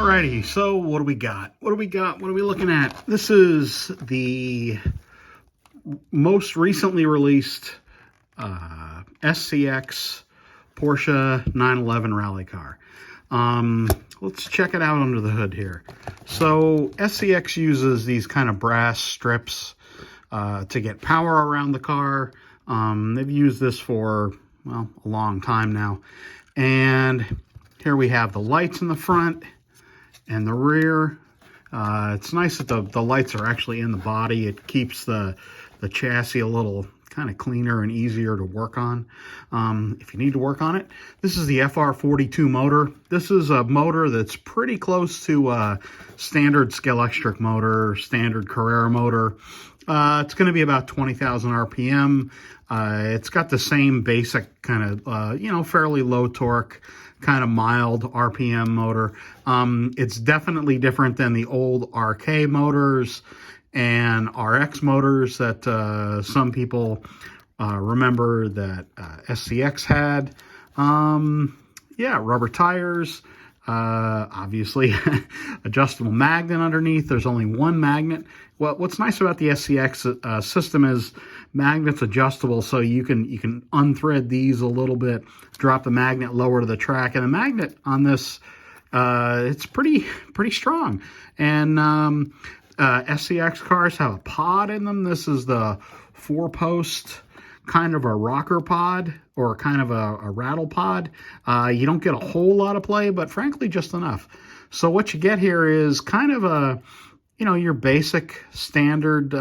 Alrighty, so what do we got? What are we looking at? This is the most recently released SCX Porsche 911 rally car. Let's check it out under the hood here. So SCX uses these kind of brass strips to get power around the car. They've used this for, well, a long time now. And here we have the lights in the front and the rear. It's nice that the lights are actually in the body. It keeps the chassis a little kind of cleaner and easier to work on if you need to work on it. This is the FR42 motor. This is a motor that's pretty close to a standard Scalextric motor, standard Carrera motor. It's going to be about 20,000 RPM. It's got the same basic kind of, fairly low torque, kind of mild RPM motor. It's definitely different than the old RK motors and RX motors that some people remember that SCX had. Rubber tires, obviously adjustable magnet underneath. There's only one magnet. Well, what's nice about the SCX system is magnets adjustable, so you can unthread these a little bit, drop the magnet lower to the track, and the magnet on this it's pretty strong. And SCX cars have a pod in them. This is the 4-post kind of a rocker pod, or kind of a rattle pod. You don't get a whole lot of play, but frankly just enough. So what you get here is kind of a, your basic standard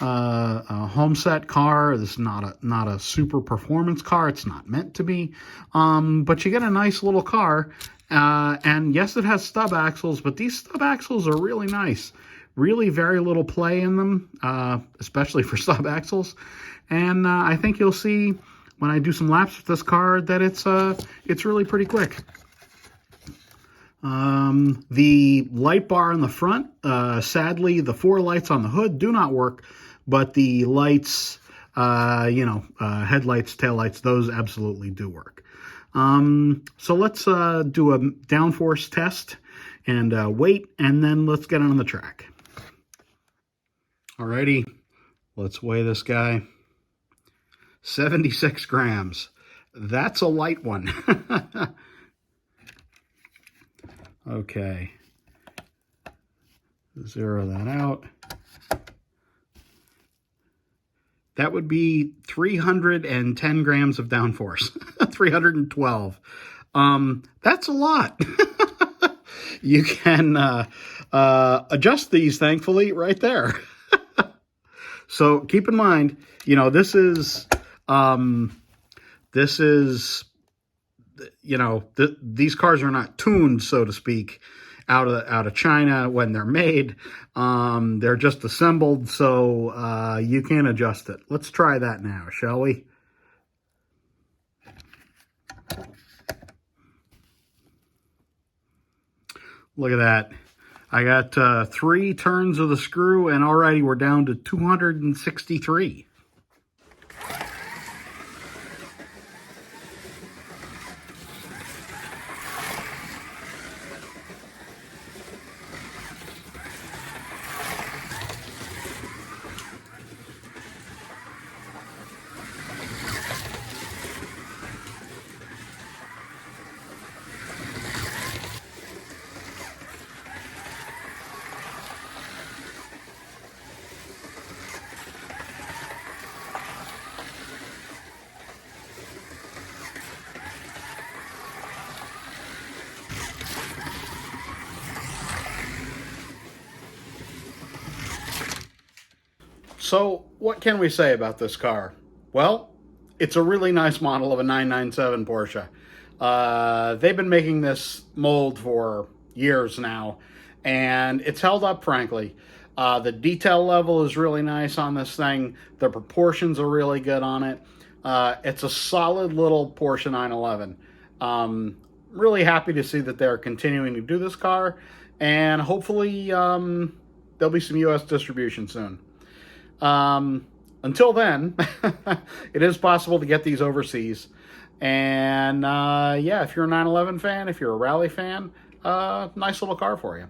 home set car. This is not a super performance car. It's not meant to be, but you get a nice little car. And yes, it has stub axles, but these stub axles are really nice. Really very little play in them, especially for stub axles. And I think you'll see when I do some laps with this car that it's really pretty quick. The light bar in the front, sadly, the 4 lights on the hood do not work, but the lights, headlights, taillights, those absolutely do work. So let's do a downforce test and wait, and then let's get on the track. Alrighty, let's weigh this guy. 76 grams. That's a light one. Okay. Zero that out. That would be 310 grams of downforce. 312. That's a lot. You can adjust these, thankfully, right there. So keep in mind, this is these cars are not tuned, so to speak, out of China when they're made. They're just assembled, so you can adjust it. Let's try that now, shall we? Look at that. I got 3 turns of the screw, and already we're down to 263. So what can we say about this car? Well, it's a really nice model of a 997 Porsche. They've been making this mold for years now, and it's held up, frankly. The detail level is really nice on this thing. The proportions are really good on it. It's a solid little Porsche 911. Really happy to see that they're continuing to do this car, and hopefully there'll be some U.S. distribution soon. Until then, it is possible to get these overseas. And if you're a 911 fan, if you're a rally fan, nice little car for you.